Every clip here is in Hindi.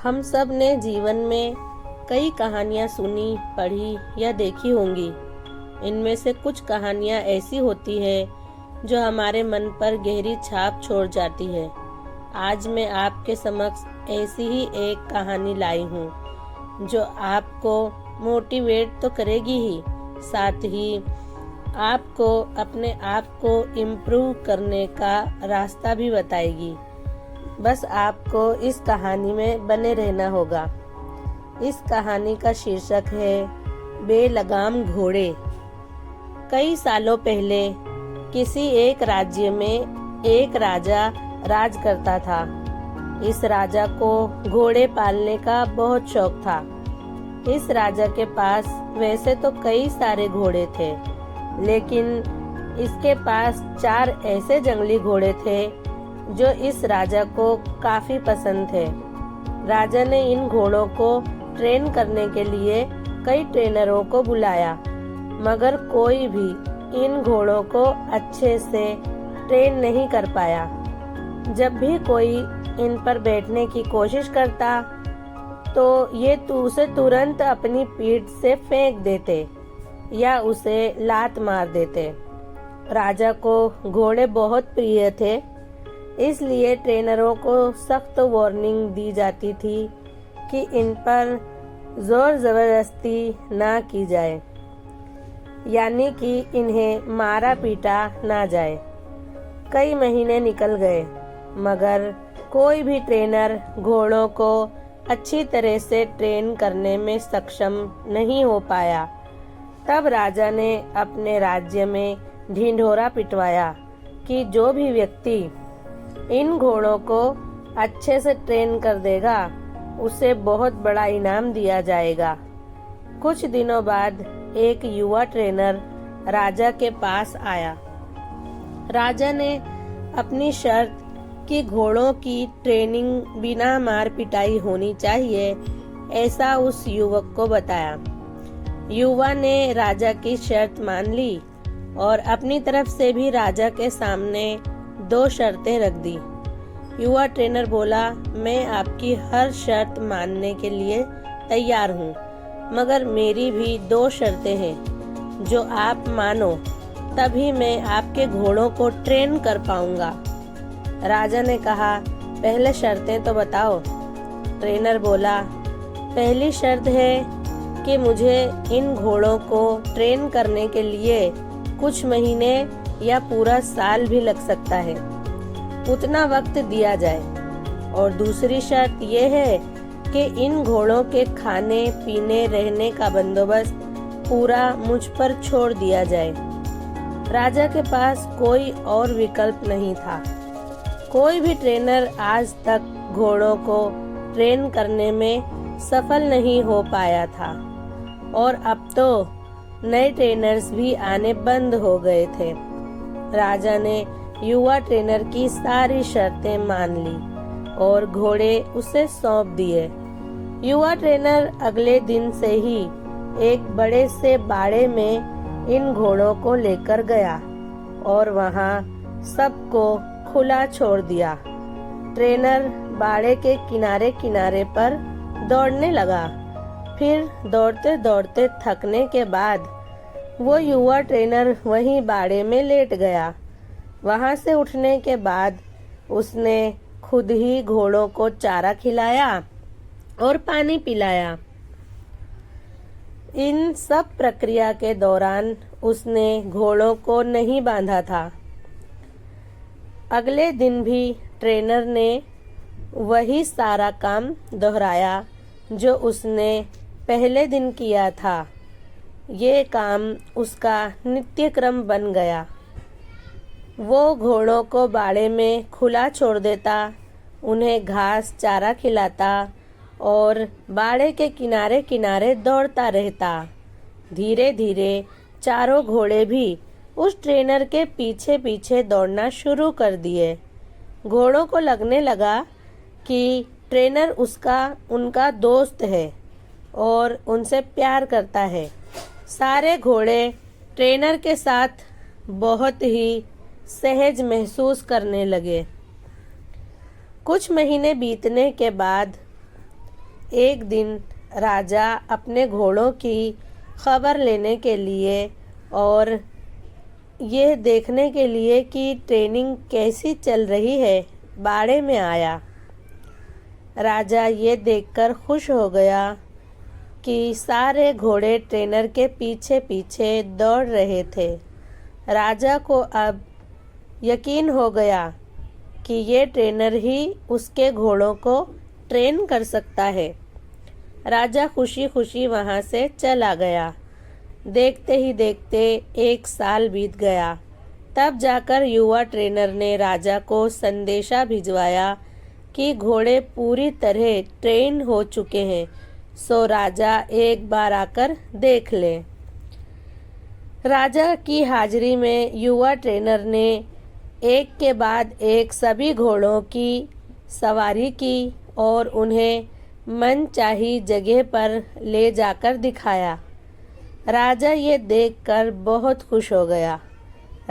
हम सब ने जीवन में कई कहानियाँ सुनी, पढ़ी या देखी होंगी। इनमें से कुछ कहानियाँ ऐसी होती है जो हमारे मन पर गहरी छाप छोड़ जाती है। आज मैं आपके समक्ष ऐसी ही एक कहानी लाई हूँ जो आपको मोटिवेट तो करेगी ही, साथ ही आपको अपने आप को इम्प्रूव करने का रास्ता भी बताएगी। बस आपको इस कहानी में बने रहना होगा। इस कहानी का शीर्षक है बेलगाम घोड़े। कई सालों पहले किसी एक राज्य में एक राजा राज करता था। इस राजा को घोड़े पालने का बहुत शौक था। इस राजा के पास वैसे तो कई सारे घोड़े थे, लेकिन इसके पास 4 ऐसे जंगली घोड़े थे जो इस राजा को काफी पसंद थे। राजा ने इन घोड़ों को ट्रेन करने के लिए कई ट्रेनरों को बुलाया, मगर कोई भी इन घोड़ों को अच्छे से ट्रेन नहीं कर पाया। जब भी कोई इन पर बैठने की कोशिश करता तो ये उसे तुरंत अपनी पीठ से फेंक देते या उसे लात मार देते। राजा को घोड़े बहुत प्रिय थे, इसलिए ट्रेनरों को सख्त वार्निंग दी जाती थी कि इन पर जोर जबरदस्ती ना की जाए, यानी कि इन्हें मारा पीटा ना जाए। कई महीने निकल गए, मगर कोई भी ट्रेनर घोड़ों को अच्छी तरह से ट्रेन करने में सक्षम नहीं हो पाया। तब राजा ने अपने राज्य में ढिंढोरा पिटवाया कि जो भी व्यक्ति इन घोड़ों को अच्छे से ट्रेन कर देगा उसे बहुत बड़ा इनाम दिया जाएगा। कुछ दिनों बाद एक युवा ट्रेनर राजा के पास आया। राजा ने अपनी शर्त कि घोड़ों की ट्रेनिंग बिना मार पिटाई होनी चाहिए, ऐसा उस युवक को बताया। युवा ने राजा की शर्त मान ली और अपनी तरफ से भी राजा के सामने 2 शर्तें रख दी। युवा ट्रेनर बोला, मैं आपकी हर शर्त मानने के लिए तैयार हूँ, मगर मेरी भी 2 शर्तें हैं। जो आप मानो तभी मैं आपके घोड़ों को ट्रेन कर पाऊंगा। राजा ने कहा, पहले शर्तें तो बताओ। ट्रेनर बोला, पहली शर्त है कि मुझे इन घोड़ों को ट्रेन करने के लिए कुछ महीने या पूरा साल भी लग सकता है, उतना वक्त दिया जाए। और दूसरी शर्त यह है कि इन घोड़ों के खाने पीने रहने का बंदोबस्त पूरा मुझ पर छोड़ दिया जाए। राजा के पास कोई और विकल्प नहीं था। कोई भी ट्रेनर आज तक घोड़ों को ट्रेन करने में सफल नहीं हो पाया था, और अब तो नए ट्रेनर्स भी आने बंद हो गए थे। राजा ने युवा ट्रेनर की सारी शर्तें मान ली और घोड़े उसे सौंप दिए। युवा ट्रेनर अगले दिन से ही एक बड़े से बाड़े में इन घोड़ों को लेकर गया और वहां सबको खुला छोड़ दिया। ट्रेनर बाड़े के किनारे किनारे पर दौड़ने लगा। फिर दौड़ते दौड़ते थकने के बाद वो युवा ट्रेनर वहीं बाड़े में लेट गया। वहां से उठने के बाद उसने खुद ही घोड़ों को चारा खिलाया और पानी पिलाया। इन सब प्रक्रिया के दौरान उसने घोड़ों को नहीं बांधा था। अगले दिन भी ट्रेनर ने वही सारा काम दोहराया जो उसने पहले दिन किया था। ये काम उसका नित्य क्रम बन गया। वो घोड़ों को बाड़े में खुला छोड़ देता, उन्हें घास चारा खिलाता और बाड़े के किनारे किनारे दौड़ता रहता। धीरे धीरे चारों घोड़े भी उस ट्रेनर के पीछे पीछे दौड़ना शुरू कर दिए। घोड़ों को लगने लगा कि ट्रेनर उनका दोस्त है और उनसे प्यार करता है। सारे घोड़े ट्रेनर के साथ बहुत ही सहज महसूस करने लगे। कुछ महीने बीतने के बाद एक दिन राजा अपने घोड़ों की खबर लेने के लिए और ये देखने के लिए कि ट्रेनिंग कैसी चल रही है बाड़े में आया। राजा ये देखकर खुश हो गया कि सारे घोड़े ट्रेनर के पीछे पीछे दौड़ रहे थे। राजा को अब यकीन हो गया कि ये ट्रेनर ही उसके घोड़ों को ट्रेन कर सकता है। राजा खुशी खुशी वहाँ से चला गया। देखते ही देखते 1 साल बीत गया। तब जाकर युवा ट्रेनर ने राजा को संदेशा भिजवाया कि घोड़े पूरी तरह ट्रेन हो चुके हैं, सो राजा एक बार आकर देख ले। राजा की हाजिरी में युवा ट्रेनर ने एक के बाद एक सभी घोड़ों की सवारी की और उन्हें मनचाही जगह पर ले जाकर दिखाया। राजा ये देखकर बहुत खुश हो गया।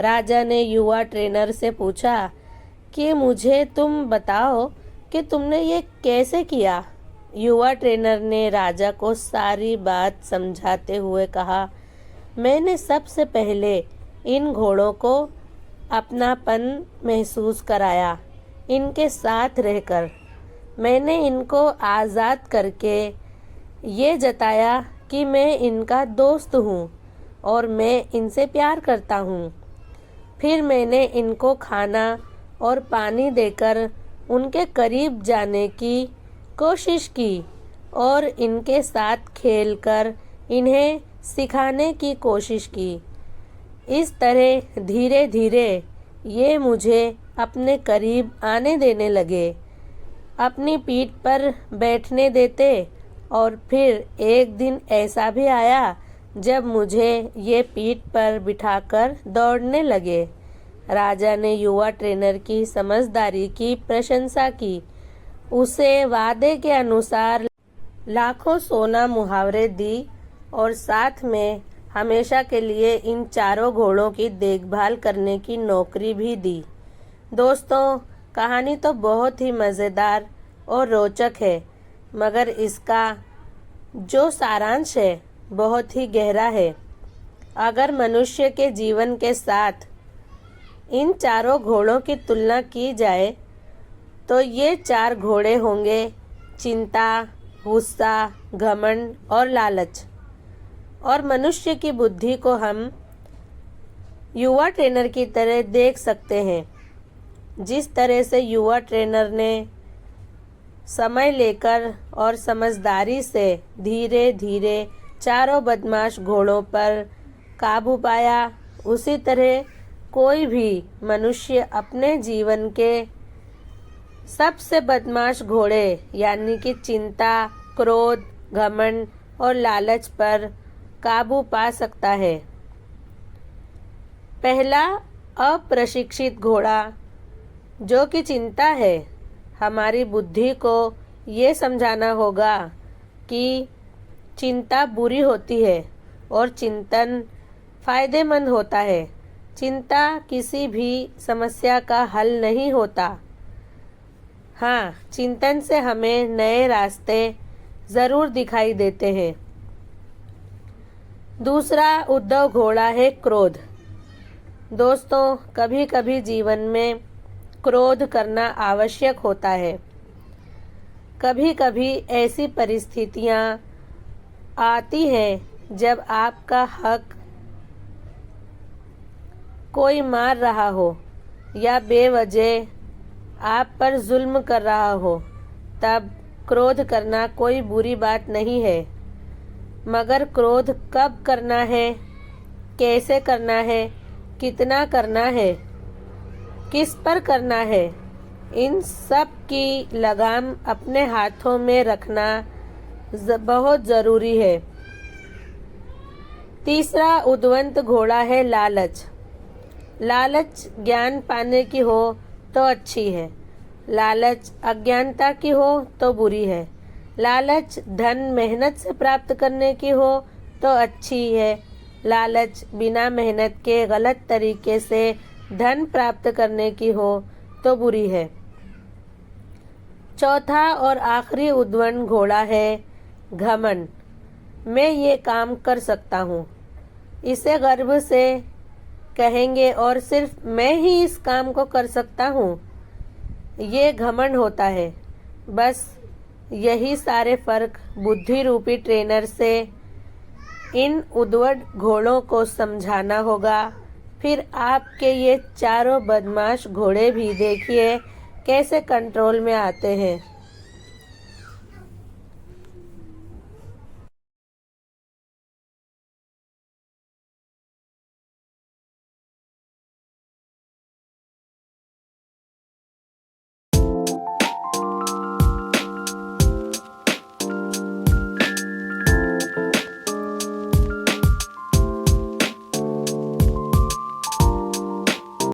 राजा ने युवा ट्रेनर से पूछा कि मुझे तुम बताओ कि तुमने ये कैसे किया। युवा ट्रेनर ने राजा को सारी बात समझाते हुए कहा, मैंने सबसे पहले इन घोड़ों को अपनापन महसूस कराया। इनके साथ रहकर मैंने इनको आज़ाद करके ये जताया कि मैं इनका दोस्त हूँ और मैं इनसे प्यार करता हूँ। फिर मैंने इनको खाना और पानी देकर उनके करीब जाने की कोशिश की और इनके साथ खेलकर इन्हें सिखाने की कोशिश की। इस तरह धीरे धीरे ये मुझे अपने करीब आने देने लगे, अपनी पीठ पर बैठने देते और फिर एक दिन ऐसा भी आया जब मुझे ये पीठ पर बिठाकर दौड़ने लगे। राजा ने युवा ट्रेनर की समझदारी की प्रशंसा की। उसे वादे के अनुसार लाखों सोना मुहावरे दी और साथ में हमेशा के लिए इन चारों घोड़ों की देखभाल करने की नौकरी भी दी। दोस्तों, कहानी तो बहुत ही मज़ेदार और रोचक है, मगर इसका जो सारांश है बहुत ही गहरा है। अगर मनुष्य के जीवन के साथ इन चारों घोड़ों की तुलना की जाए तो ये 4 घोड़े होंगे चिंता, गुस्सा, घमंड और लालच। और मनुष्य की बुद्धि को हम युवा ट्रेनर की तरह देख सकते हैं। जिस तरह से युवा ट्रेनर ने समय लेकर और समझदारी से धीरे धीरे चारों बदमाश घोड़ों पर काबू पाया, उसी तरह कोई भी मनुष्य अपने जीवन के सबसे बदमाश घोड़े यानी कि चिंता, क्रोध, घमंड और लालच पर काबू पा सकता है। पहला अप्रशिक्षित घोड़ा जो कि चिंता है, हमारी बुद्धि को ये समझाना होगा कि चिंता बुरी होती है और चिंतन फायदेमंद होता है। चिंता किसी भी समस्या का हल नहीं होता। हाँ, चिंतन से हमें नए रास्ते ज़रूर दिखाई देते हैं। दूसरा उद्धव घोड़ा है क्रोध। दोस्तों, कभी कभी जीवन में क्रोध करना आवश्यक होता है। कभी कभी ऐसी परिस्थितियाँ आती हैं जब आपका हक कोई मार रहा हो या बेवजह आप पर जुल्म कर रहा हो, तब क्रोध करना कोई बुरी बात नहीं है। मगर क्रोध कब करना है, कैसे करना है, कितना करना है, किस पर करना है, इन सब की लगाम अपने हाथों में रखना बहुत ज़रूरी है। तीसरा उद्वंत घोड़ा है लालच। लालच ज्ञान पाने की हो तो अच्छी है, लालच अज्ञानता की हो तो बुरी है। लालच धन मेहनत से प्राप्त करने की हो तो अच्छी है, लालच बिना मेहनत के गलत तरीके से धन प्राप्त करने की हो तो बुरी है। चौथा और आखिरी उद्वर्ण घोड़ा है घमंड। मैं ये काम कर सकता हूँ, इसे गर्व से कहेंगे, और सिर्फ मैं ही इस काम को कर सकता हूँ। ये घमंड होता है। बस यही सारे फर्क बुद्धि रूपी ट्रेनर से इन उद्वर्ण घोड़ों को समझाना होगा। फिर आपके ये चारों बदमाश घोड़े भी देखिए कैसे कंट्रोल में आते हैं।